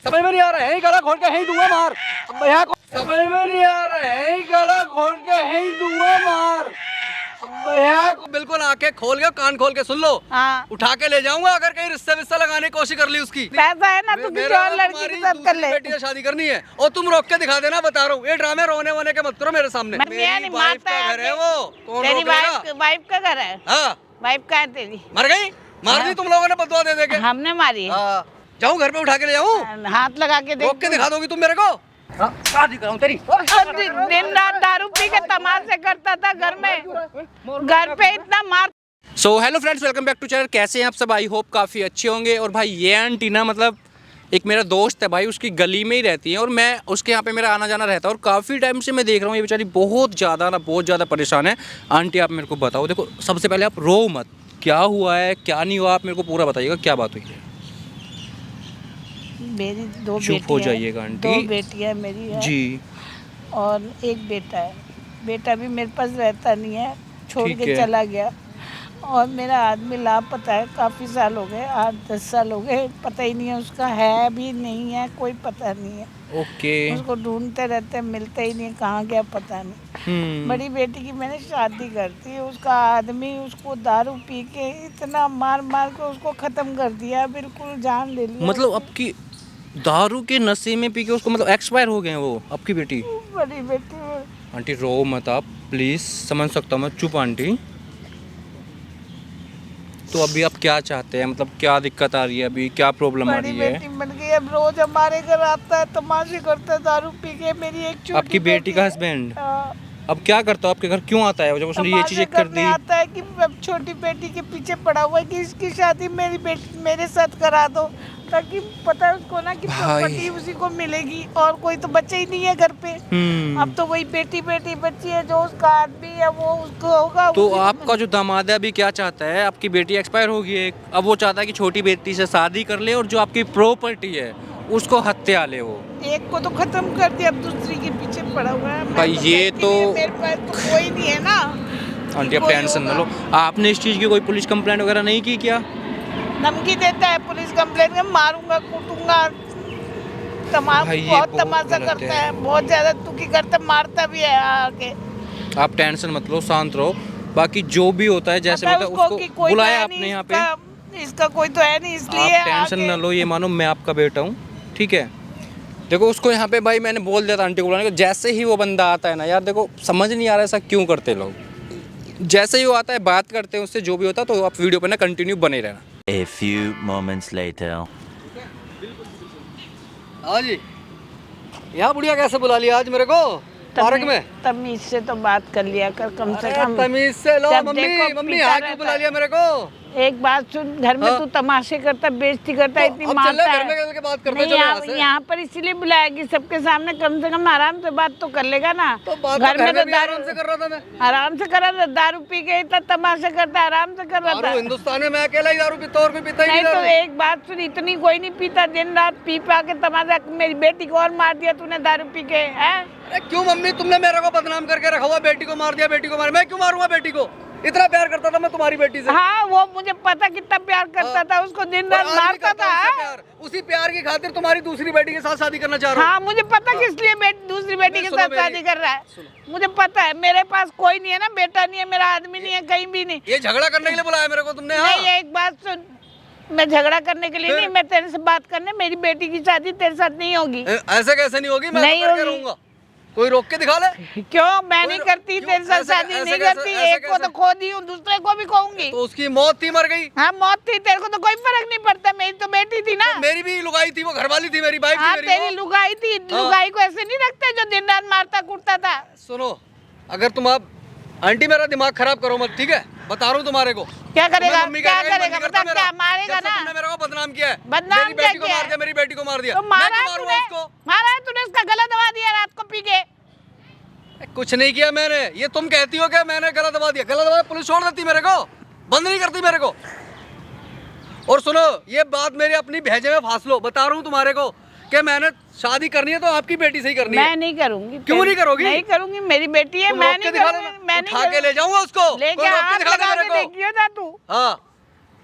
समझ में नहीं आ रहा है, गला खोल के यहीं दूंगा मार। अब भैया को समझ में नहीं आ रहा है, गला खोल के यहीं दूंगा मार। भैया को बिल्कुल आंखें खोल के कान खोल के सुन लो। हाँ। उठा के ले जाऊंगा अगर कहीं रिश्ता विस्ता लगाने की कोशिश कर ली उसकी। पैसा है ना, तू किसी और लड़की के साथ कर ले। बेटी से शादी करनी है और तुम रोक के दिखा देना, बता रहा हूँ। ये ड्रामे रोने वोने के मत करो मेरे सामने। मेरी वाइफ का घर है वो, कौन तेरी रोकेगा? वाइफ का घर है? हाँ। वाइफ का है तेरी? मर गई? मार दी तुम लोगों ने बदवा दे दे के। हमने मारी है। जाऊँ घर पे उठा के ले जाऊँ? हाथ लगा के रोक के दिखा दोगी तुम मेरे को? शादी कराऊं तेरी? दिन रात दारू पी के तमाशे करता था घर में, घर पे इतना मार। So hello friends, welcome back to channel. कैसे हैं आप सब? आई होप काफ़ी अच्छे होंगे। और भाई ये आंटी ना, मतलब एक मेरा दोस्त है भाई, उसकी गली में ही रहती है और मैं उसके यहाँ पे मेरा आना जाना रहता है। और काफ़ी टाइम से मैं देख रहा हूँ ये बेचारी बहुत ज़्यादा परेशान है। आंटी आप मेरे को बताओ, देखो सबसे पहले आप रो मत, क्या हुआ है क्या नहीं हुआ, आप मेरे को पूरा बताइएगा क्या बात हुई है। मेरी दो चुप हो जाइएगा आंटी। दो बेटियां मेरी है जी। और एक बेटा है। बेटा भी मेरे पास रहता नहीं है, छोड़ ठीक के है। चला गया। और मेरा आदमी लापता है, काफ़ी साल हो गए, 8-10 साल हो गए, पता ही नहीं है उसका है भी नहीं है, कोई पता नहीं है। ओके। उसको ढूंढते रहते हैं, मिलता ही नहीं, कहाँ गया पता नहीं। बड़ी बेटी की मैंने शादी कर दी, उसका आदमी उसको दारू पी के इतना मार मार के उसको ख़त्म कर दिया, बिल्कुल जान ले लिया। मतलब आपकी दारू के नशे में पी के उसको मतलब एक्सपायर हो गए हैं वो, आपकी बेटी? बड़ी बेटी। आंटी रो मत आप प्लीज़, समझ सकता हूँ मैं। चुप आंटी। तो अभी आप क्या चाहते हैं, मतलब क्या दिक्कत आ रही है अभी, क्या प्रॉब्लम आ बड़ी रही है? बेटी बन गई, अब रोज हमारे घर आता है, तमाशे करता है दारू पी के। मेरी एक छोटी आपकी बेटी का है। हस्बैंड हाँ। अब क्या करता है आपके घर, क्यों आता है जब उसने ये चीजें कर दी? आता है कि अब छोटी बेटी के पीछे पड़ा हुआ है कि इसकी शादी मेरी बेटी मेरे साथ करा दो, ताकि पता है उसको ना कि प्रॉपर्टी उसी को मिलेगी और कोई तो बच्चा ही नहीं है घर पे। अब तो वही बेटी बच्ची है, जो उसका आदमी है वो उसको होगा। तो आपका जो दामाद है अभी क्या चाहता है? आपकी बेटी एक्सपायर होगी एक, अब वो चाहता है कि छोटी बेटी से शादी कर ले और जो आपकी प्रॉपर्टी है उसको हत्या ले। वो एक को तो खत्म कर दिया, अब दूसरी के पीछे पड़ा हुआ है। भाई ये तो मेरे पास तो कोई नहीं है ना। आंटी आप टेंशन न लो। आपने इस चीज़ की कोई पुलिस कंप्लेंट वगैरह नहीं की क्या? धमकी देता है पुलिस कंप्लेंट में, मारूंगा कूटूंगा, बहुत तमाशा करता है, बहुत ज्यादा दुखी करता, मारता भी है आके। आप टेंशन मत लो, शांत रहो। बाकी जो भी होता है जैसे होता है उसको बुलाया आपने यहाँ पे। इसका कोई तो है नहीं, इसलिए आप टेंशन न लो, ये मानो मैं आपका बेटा हूँ, ठीक है? देखो उसको यहाँ पे भाई मैंने बोल दिया था आंटी को बुलाने को। जैसे ही वो बंदा आता है ना यार, देखो समझ नहीं आ रहा ऐसा क्यों करते लोग। जैसे ही वो आता है बात करते हैं उससे, जो भी होता है, तो आप वीडियो पे ना कंटिन्यू बने रहना। A few moments later. हाँ जी, यहाँ बुढ़िया कैसे बुला लिया आज मेरे को पार्क में? तमीज से तो बात कर लिया कर, कम से कम तमीज से लो। जब मम्मी देखो मम्मी पीता यहाँ क्यों रहता बुला है। लिया मेरे को? एक बात सुन, घर में हाँ? तू तमाशे करता, बेइज्जती करता, तो इतनी अब चल मारता घर है। में चल के बात करते नहीं, चलो यहाँ से। यहाँ पर इसीलिए बुलाएगी सबके सामने, कम से कम आराम से बात तो कर लेगा ना। तो बात घर में तो भी दारू आराम से कर रहा था मैं। आराम से कर रहा था, दारू पी के इतना तमाशा करता, आराम से कर रहा था। दारू हिंदुस्तान में मैं अकेला ही दारू पीता, और कोई पीता ही नहीं नहीं तो दारू। एक बात सुन, इतनी कोई नहीं पीता, दिन रात पी पा के तमाशा। मेरी बेटी को और मार दिया तूने दारू पी के, है? अरे क्यों मम्मी, तुमने मेरे को बदनाम करके रखा हुआ, बेटी को मार दिया, बेटी को मार। मैं क्यों मारूंगा बेटी को? इतना प्यार करता था मैं तुम्हारी बेटी से। हाँ, वो मुझे पता कितना प्यार करता था, उसको दिन रात मारता था। उसी प्यार की खातिर तुम्हारी दूसरी बेटी के साथ शादी करना चाह रहा हूँ। हाँ, मुझे पता किस लिए दूसरी बेटी के साथ शादी कर रहा है, मुझे पता है। मेरे पास कोई नहीं है ना, बेटा नहीं है, मेरा आदमी नहीं है, कहीं भी नहीं। ये झगड़ा करने के लिए बुलाया मेरे को तुमने? हाँ? नहीं, एक बात सुन, मैं झगड़ा करने के लिए नहीं, मैं तेरे से बात करने। मेरी बेटी की शादी तेरे साथ नहीं होगी। ऐसे कैसे नहीं होगी? मैं नहीं तो करके होगी। रहूंगा। कोई रोक के दिखा ले। क्यों? मैं नहीं करती क्यों? तेरे साथ ऐसे- शादी, ऐसे नहीं कैसे- करती। ऐसे एक को तो कैसे? खो दी हूँ, दूसरे को भी खोऊंगी। तो उसकी मौत थी, मर गई। हाँ, मौत थी, तेरे को तो कोई फर्क नहीं पड़ता, मेरी तो बेटी थी ना। तो मेरी भी लुगाई थी, वो घरवाली थी, मेरी बाइक हाँ, थी मेरी तेरी वो। लुगाई थी। हाँ। लुगाई को ऐसे नहीं रखते जो दिन रात मारता कूटता था। सुनो, अगर तुम आप आंटी मेरा दिमाग खराब करो मत, ठीक है? बता रहा हूँ तुम्हारे को। क्या करेगा? मम्मी क्या कहेगा, करेगा? मन नहीं करता बता, मेरा। क्या मारेगा जब से ना? तुमने मेरे को बदनाम किया है। बदनाम मेरी बेटी को क्या मार किया? दिया, मेरी बेटी को मार दिया। तो मैं मारा क्यों है मारूंगा तूने? उसको? मारा है तूने, उसका गला दबा दिया रात को पी के। कुछ नहीं किया मैंने। ये तुम कहती हो कि मैंने गला दबा दिया। गला दबा पुलिस छोड़ देती मेरे को, बंद नहीं करती मेरे को। और सुनो, ये बात मेरी अपनी भेजे में फांस लो। बता रहा हूँ तुम्हारे को कि मैंने शादी करनी है तो आपकी बेटी से ही करनी है। मैं नहीं करूंगी। क्यों नहीं करोगी? नहीं करूंगी, मेरी बेटी है, मैं नहीं करूंगी। मैं नहीं उठा के ले जाऊंगा उसको। लेके कोई रोक के हाथ दिखा दे लगा मेरे के को। देखियो ना तू। हाँ,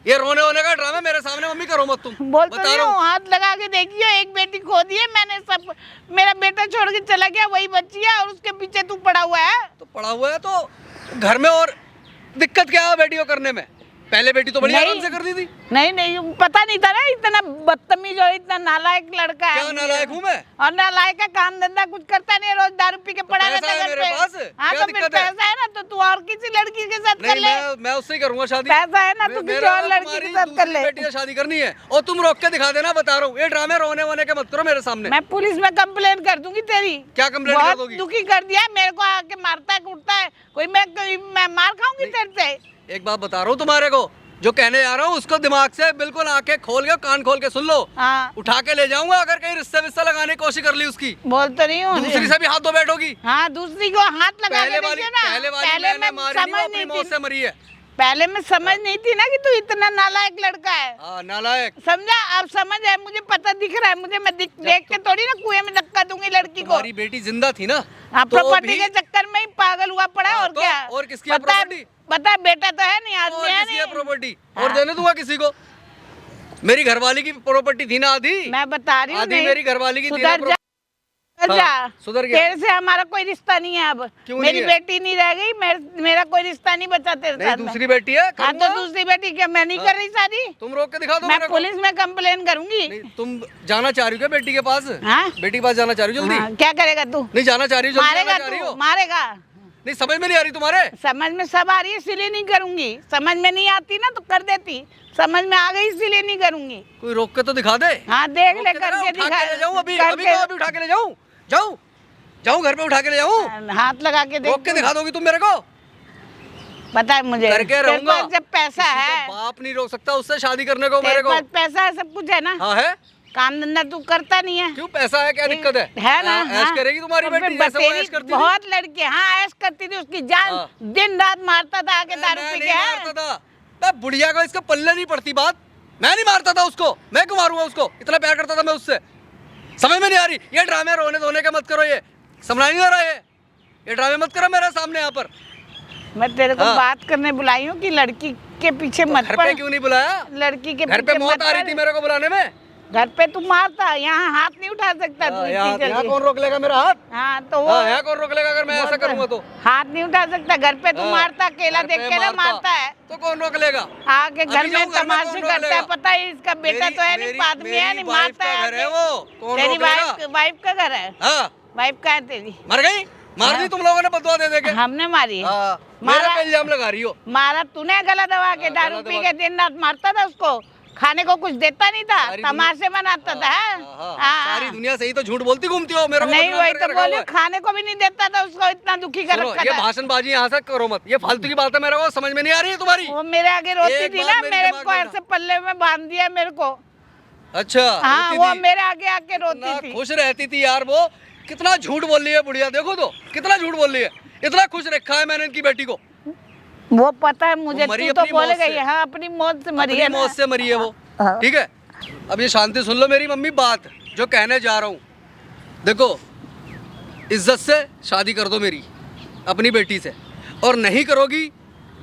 ये रोने वोने का ड्रामा मेरे सामने मम्मी करो मत तुम। बोल तो बता रही रहा हूँ, हूँ। हाथ लगा के देखियो, एक बेटी खो के चला गया, वही बच्ची है और उसके पीछे तू पड़ा हुआ है। तो पड़ा हुआ है तो घर में और दिक्कत क्या है बेटी को करने में? पहले बेटी तो बड़ी नहीं। आराम से कर दी थी। नहीं पता नहीं था ना, इतना बदतमीज और इतना नालायक लड़का है। क्या नालायक हूँ मैं? और नालायक का काम धंधा कुछ करता नहीं, रोज दारू पी के पड़ा रहता पैसा है घर मेरे पे। पास? हाँ क्या तो फिर दिक्कत है? पैसा है ना तो तू और किसी लड़की के साथ कर नहीं ले। मैं उससे ही करूंगा शादी। पैसा है ना तो किसी मेरा और लड़की तुम्हारी के साथ कर दूसरी ले। बेटी से शादी करनी है और तुम रोक के दिखा देना, बता रहा हूँ। ये ड्रामे रोने वोने के मत करो मेरे सामने। मैं पुलिस में कंप्लेन कर दूंगी तेरी। क्या कंप्लेंट कर बहुत दोगी? दुखी कर दिया है, मेरे को आके मारता है कूटता है। कोई मैं मार खाऊंगी तेरे से। एक बात बता रहा हूँ तुम्हारे को, जो कहने जा रहा हूँ उसको दिमाग से बिल्कुल आंखें खोल के कान खोल के सुन लो। हाँ उठा के ले जाऊंगा अगर कहीं रिश्ता विस्ता लगाने की कोशिश कर ली उसकी। बोल तो नहीं हूँ। दूसरी से भी हाथ धो बैठोगी। हाँ दूसरी को हाथ लगा के देखिए ना। पहले वाली पहले मैंने मैं मारी नहीं, वो समझ अपनी नहीं मौत थी। से मरी है। पहले मैं समझ नहीं थी ना कि तू इतना नालायक लड़का है। हाँ नालायक। समझा? अब समझ है, मुझे पता दिख रहा है। मुझे मैं देख के थोड़ी ना कुएं में धक्का दूंगी लड़की को। तुम्हारी बेटी जिंदा थी ना? हाँ तो प्रॉपर्टी भी- के चक्कर में ही पागल हुआ पड़ा है। हाँ, और तो क्या? और किसकी है प्रॉपर्टी? बता बेटा तो है नहीं, और आदमी है किसी है नहीं। प्रॉपर्टी? हाँ। और देने दूंगा किसी को? मेरी घरवाली की प्रॉपर्टी थी ना आधी? मैं बता रही हूँ आधी नहीं। मेरी घरवाली की थी ना सुधर जा, सुधर जा। हाँ, सुधर गया। तेरे से हमारा कोई रिश्ता नहीं है अब। क्यों नहीं मेरी है? बेटी नहीं रह गई, मेरा कोई रिश्ता नहीं बचा तेरे नहीं साथ। दूसरी बेटी है। हाँ करूंगा। तो दूसरी बेटी क्या मैं नहीं कर रही शादी? तुम रोक के दिखा दो मैं मेरे को। पुलिस में कंप्लेन करूंगी। नहीं तुम जाना चाह रही हो क्या बेटी के पास? हाँ? बेटी के पास जाना चाह रही हो जल्दी? हाँ, क्या करेगा तू? नहीं जाना चाह रही हो जल्दी? मारेगा जाना चाह रही तू, हो? मारेगा। नहीं समझ में नहीं आ रही तुम्हारे? समझ में सब आ रही है इसलिए नहीं करूंगी। समझ में नहीं आती ना तो कर देती, समझ में आ गई इसलिए नहीं करूंगी। कोई रोक के तो दिखा दे। हाँ देख रोक ले के करके दिखा, उठा के ले जाऊं अभी? करके- अभी को अभी उठा के ले जाऊं? जाऊं घर पे उठा के ले जाऊं? हाथ लगा के देख। रोक के दिखा दोगी तुम मेरे को? पता है मुझे करके तेरे रहूंगा। पास जब पैसा किसी है, का बाप नहीं रोक सकता उससे शादी करने को तेरे मेरे को। पास पैसा है, सब कुछ है ना। हाँ है। काम धंधा तू करता नहीं है। क्यों पैसा है क्या दिक्कत है? है ना? हाँ, ऐश करेगी तुम्हारी तो फिर बेटी जैसे वो बतेरी ऐश करती थी? बहुत लड़के, हाँ ऐश करती थी। उसकी जान हाँ। दिन रात मारता था आके दारू मैं पी नहीं के। मारता था। मैं बुढ़िया को इसका पल्ले नहीं पड़ती बात। मैं नहीं मारता था उसको। मैं क्यों मारूंगा उसको? इतना प्यार करता था मैं उससे। समझ में नहीं आ रही? ये ड्रामे रोने धोने के मत करो। ये समझ नहीं आ रहा है? ये ड्रामे मत करो मेरे सामने यहाँ पर। मैं तेरे को हाँ। बात करने बुलाई हूँ कि लड़की के पीछे मत घर पड़। पे क्यों नहीं बुलाया? लड़की के घर पे पीछे मौत मत आ रही पड़। थी मेरे को बुलाने में। घर पे तू मारता, यहाँ हाथ नहीं उठा सकता तू इतनी यहाँ जल्दी। कौन रोक लेगा मेरा हाथ? हाँ तो वो हाँ, यहाँ कौन रोक लेगा अगर मैं ऐसा करूंगा तो? हाथ नहीं उठा सकता। घर पे तू हाँ, मारता, अकेला घर देख पे के ना मारता है। तो कौन रोक लेगा? आके घर अभी में जाऊं घर में तमाशे कौन रोक करता है। लेगा? पता है इसका बेटा तो है नहीं, आदमी है नहीं, मारता है घर है आके। वो। कौन तेरी रोक लेगा? वाइफ का घर है। हाँ वाइफ का है तेरी? मर गई? मार दी तुम लोगों ने बदवा दे देके? हमने मारी है। हाँ, मेरे मारा- पे इल्जाम लगा रही हो। मारा तूने गला दबा के, हाँ, दारू गला पी दबा के दिन रात मारता था उसको। खाने को कुछ देता नहीं था, सारी दुनिया- तमाशे बनाता था। हाँ, हाँ। सारी दुनिया से ही तो झूठ बोलती घूमती हो मेरे को। नहीं बदनाम वही करके तो रखा हुआ बोले, है। खाने को भी नहीं देता था उसको, इतना दुखी कर सुनो, रखा ये था। भाषणबाजी यहाँ से करो मत। ये फालतू की बात है, मेरे को समझ में नहीं आ रही है तुम्हारी। वो मेरे आगे रोती एक थी बात ना, मेरे मेरे दिमाग को में ऐसे पल्ले में बांध दिया मेरे को। अच्छा हाँ रोती वो थी। मेरे आगे आके इतना रोती थी। खुश रहती थी यार वो। कितना झूठ बोल रही है बुढ़िया, देखो तो कितना झूठ बोल रही है। इतना खुश रखा है मैंने इनकी बेटी को। वो पता है मुझे, मरी तू तो अपनी मौत बोलेगा से। ही। हाँ अपनी मौत से मरी अपनी है ना। मौत से मरी है वो। हाँ। ठीक है, अब ये शांति सुन लो मेरी मम्मी बात जो कहने जा रहा हूँ। देखो, इज्जत से शादी कर दो मेरी अपनी बेटी से, और नहीं करोगी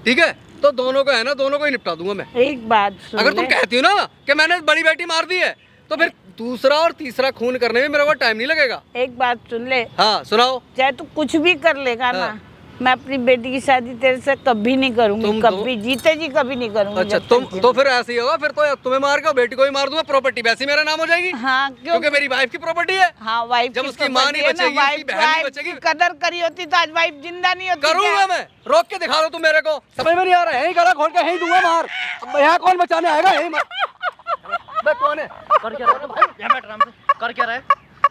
ठीक है तो दोनों को है ना, दोनों को ही निपटा दूंगा मैं। एक बात सुन अगर तुम ले। कहती हो ना कि मैंने बड़ी बेटी मार दी है तो फिर दूसरा और तीसरा खून करने में मेरे को टाइम नहीं लगेगा। एक बात सुन ले, हाँ सुनाओ। चाहे तू कुछ भी कर लेगा ना, हाँ। मैं अपनी बेटी की शादी तेरे से कभी नहीं करूंगी। तुम कभी जीते जी कभी नहीं करूंगी। अच्छा जब तुम तक तो फिर ऐसे ही होगा फिर तो, तुम्हें मार के बेटी को ही मार दूंगा, प्रॉपर्टी वैसे ही मेरा नाम हो जाएगी। हाँ क्यों? क्योंकि मेरी वाइफ की प्रॉपर्टी है। हाँ वाइफ जब की उसकी माँ नहीं property है ना, बचेगी, उसकी बहन नहीं बचेगी। की कदर करी होती तो आज वाइफ जिंदा नहीं होती। करूंगा क्या? मैं, रोक के दिखा दो तुम मेरे को। समझ में नहीं आ रहा है? यही गला खोल के यही दूंगा मार। अब यहाँ कौन बचाने आएगा? यही मार। बे कौन है? कर क्या रहा है भाई? यहाँ बैठ आराम से। कर क्या रहा है?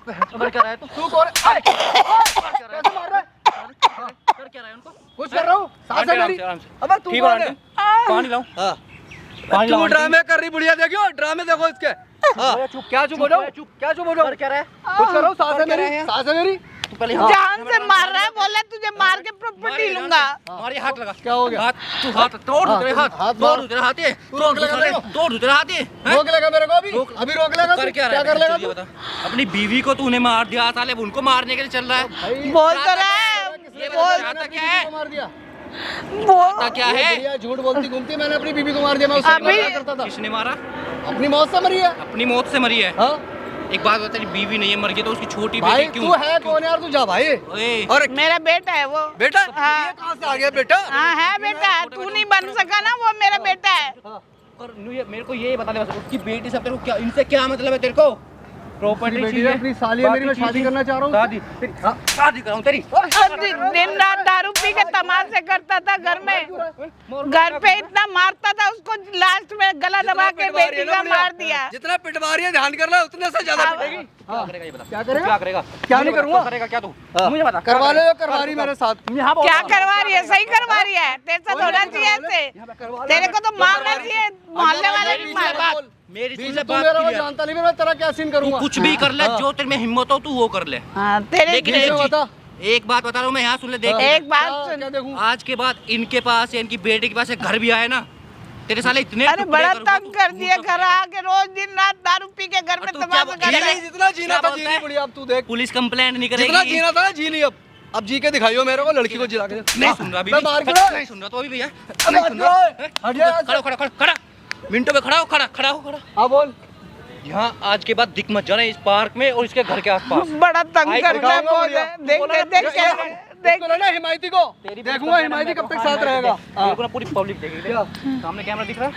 कर क्या रहा है तू? तू कौन है? कैसे मार रहा है? कर क्या रहा है उनको? कुछ कर रहा हूँ सांसें आराम मेरी। से, आराम से। अबे तू ठीक कौन है है? पानी लाऊं? हाँ पानी तू लाऊं? ड्रामे कर रही बुढ़िया, देखियो ड्रामे देखो इसके। हाँ क्या चुप हो जाओ? क्या चुप हो जाओ? कर क्या रहा है? कुछ कर रहा हूँ, सांसें मेरी, सांसें मेरी। तू पहले जान से मार रहा है, बोला तुझे मार के प्रॉपर्टी लूंगा। मार ये हाथ लगा। क्या हो गया? हाथ, तू हाथ तोड़ दू तेरे हाथ, हाथ तोड़ मार। दू तेरे हाथ ये, तू रोक लेगा मेरे को? तोड़ दू तेरे हाथ ये। हैं? रोक लेगा मेरे को अभी? अभी रोक लेगा? कर तू? क्या रहा है? कर लेगा तुझे तू? बता। अपनी बीवी को तूने मार दिया, साले अब उनको मारने के लिए चल रहा है। भाई, बोल तो रहा है, ये बोल बता चाहता क्या है? मार दिया। बोल। क्या ये है? बुढ़िया झूठ बोलती घूमती है, मैंने अपनी बीवी को मार दिया। मैं उससे अभी- प्यार करता था। किसने मारा? अपनी मौत से मरी है। अपनी मौत से मरी है। हाँ एक बात बता, तेरी बीवी नहीं है, मर गई तो उसकी छोटी भाई बेटी तू है कौन यार, तू जा भाई। ओए, और मेरा बेटा है वो। बेटा हाँ। ये कहाँ से आ गया बेटा? हाँ है बेटा, तू नहीं बन सका ना, वो मेरा बेटा है। और मेरे को ये बता दे बस, उसकी बेटी से तेरे को क्या, इनसे क्या मतलब है तेरे को? प्रॉपर्टी बेटी है, अपनी साली है मेरी, मैं शादी करना चाह रहा हूँ। शादी कराऊं तेरी? दिन रात दारू पी के तमाशे करता था घर में, घर पे इतना मारता था उसको, लास्ट में गला दबा के बेटी का मार दिया। जितना पिटवा रही है ध्यान कर ले, उतने से ज्यादा पिटेगी। क्या करेगा ये बता? क्या करेगा? क्या करेगा? क्या नहीं करूंगा? करेगा क्या तू? हाँ। मुझे बता। करवा ले, करवा रही मेरे साथ। क्या करवा रही है? सही करवा रही है, तेरे साथ होना चाहिए ऐसे, तेरे को तो मारना चाहिए, मोहल्ले वाले नहीं मार। मेरी बीच से में तू बात मेरा वो clear। जानता नहीं, मैं तेरा क्या सीन करूंगा? कुछ भी कर ले, जो तेरे में हिम्मत हो तू वो कर ले। हाँ, तेरे लेकिन बीच एक में चीज- बता। एक बात बता रहा हूँ मैं, यहाँ सुन ले, देख। एक बात क्या- सुन। क्या देखूं? आज के बाद इनके पास या इनकी बेटी के पास एक घर भी आए ना, तेरे साले इतने अरे टुकड़े बड़ा करूंगा, तंग तू कर मुंह दिया, तक घर नहीं आके रोज दिन रात दारू पी के घर में तू क्या तमाशा बोल- कर जी रहा है। नहीं, जितना जीना क्या था बोलता जीनी है? पड़ी, अब तू देख। पुलिस कंप्लेंट नहीं जितना करेगी। जीना था ना जी नहीं, अब जी के दिखाइयो मेरे को, लड़की को जिला के। नहीं सुन रहा अभी मैं भी? मार के नहीं सुन रहा तो अभी भैया, अब नहीं हट सुन जाओ, रहा। हट जाओ यहाँ से। खड़ा खड़ा खड़ा खड़ा मिनटों में खड़ा हो, खड़ा हो। हाँ बोल। यहाँ आज के बाद दिख मत जाना इस पार्क में और इसके घर के आसपास। बड़ा तंग आई करता है, दिखाऊंगा बहुत बढ़िया। है। देख देख देख देख इसको लेना हिमायती को, देखूंगा हिमायती कब तक साथ रहेगा। मेरे को ना पूरी पब्लिक देखेगी। क्या? सामने कैमरा दिख रहा है?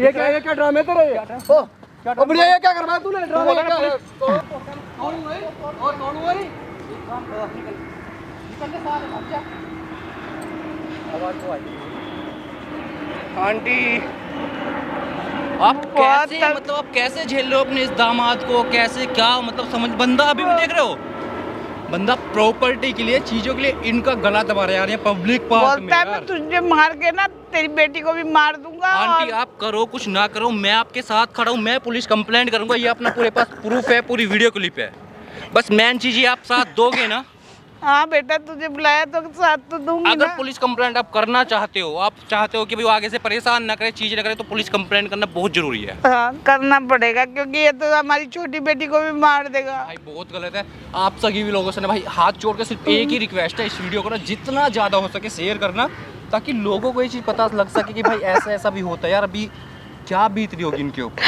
ये क्या ड्रामे तेरे ये? ओ बढ़िया, ये क्या करवाया तूने ड्रामे? क्या है? कौन हुआ ये? और कौन हुआ ये? आंटी आप कैसे, मतलब आप कैसे झेल रहे हो अपने इस दामाद को? कैसे क्या मतलब समझ, बंदा अभी भी देख रहे हो, बंदा प्रॉपर्टी के लिए, चीजों के लिए इनका गला दबा रहा है यार, ये पब्लिक पार्क में बोलता है मैं यार। तुझे मार के ना तेरी बेटी को भी मार दूंगा। आंटी और आप करो कुछ ना करो, मैं आपके साथ खड़ा हूँ, मैं पुलिस कंप्लेंट करूंगा, ये अपना पूरे पास प्रूफ है, पूरी वीडियो क्लिप है। बस मेन चीज ये, आप साथ दोगे ना? हाँ बेटा, तुझे बुलाया तो साथ तो दूंगी अगर ना। पुलिस कंप्लेंट आप करना चाहते हो, आप चाहते हो कि भाई वो आगे से परेशान ना करे, चीज ना करे, तो पुलिस कंप्लेंट करना बहुत जरूरी है। हाँ करना पड़ेगा, क्योंकि ये तो हमारी छोटी बेटी को भी मार देगा। भाई बहुत गलत है। आप सभी भी लोगों से ना भाई हाथ जोड़ के सिर्फ एक ही रिक्वेस्ट है, इस वीडियो को ना जितना ज़्यादा हो सके शेयर करना, ताकि लोगों को ये चीज़ पता लग सके कि भाई ऐसा ऐसा भी होता है यार, अभी क्या बीत रही होगी इनके ऊपर।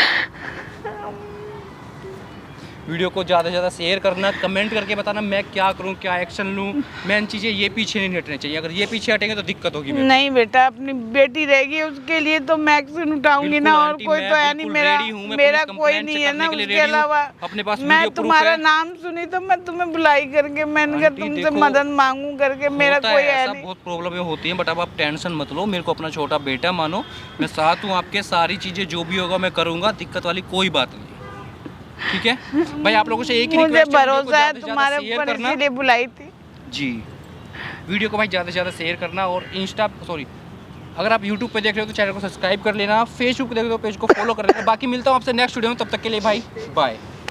वीडियो को ज़्यादा से ज़्यादा शेयर करना, कमेंट करके बताना मैं क्या करूं, क्या एक्शन लूं। मेन चीज़ ये पीछे नहीं हटने चाहिए, अगर ये पीछे हटेंगे तो दिक्कत होगी मेरे को। नहीं बेटा, अपनी बेटी रहेगी उसके लिए तो मैं एक्शन उठाऊंगी बिल्कुल ना, और आंटी, कोई मैं तो है नहीं। बिल्कुल मेरा ready हूँ, मैं मेरा पुलिस कोई complaint नहीं से है ना करने के लिए उसके ready हूँ। अलावा। अपने पास मैं video proof तुम्हारा है। नाम सुनी तो मैं तुम्हें बुलाई करके मैंने कहा आंटी, तुमसे देखो, मदद मांगू करके, मेरा होता कोई है है ऐसा, नहीं। बहुत प्रॉब्लम होती है, बट अब आप टेंशन मत लो, मेरे को अपना छोटा बेटा मानो, मैं साथ हूँ आपके, सारी चीज़ें जो भी होगा मैं करूँगा, दिक्कत वाली कोई बात नहीं। ठीक है भाई, आप लोगों से एक ही मुझे रिक्वेस्ट है, वीडियो को भरोसा है ज़्यादा से ज़्यादा तुम्हारे शेयर ऊपर, करना। इसीलिए बुलाई थी। जी, वीडियो को भाई ज़्यादा से ज़्यादा शेयर करना, और अगर आप यूट्यूब पे देख रहे हो तो चैनल को सब्सक्राइब कर लेना, फेसबुक पे देख रहे हो पेज को फॉलो कर लेना। बाकी मिलता हूँ आपसे नेक्स्ट वीडियो में, तब तक के लिए भाई बाय।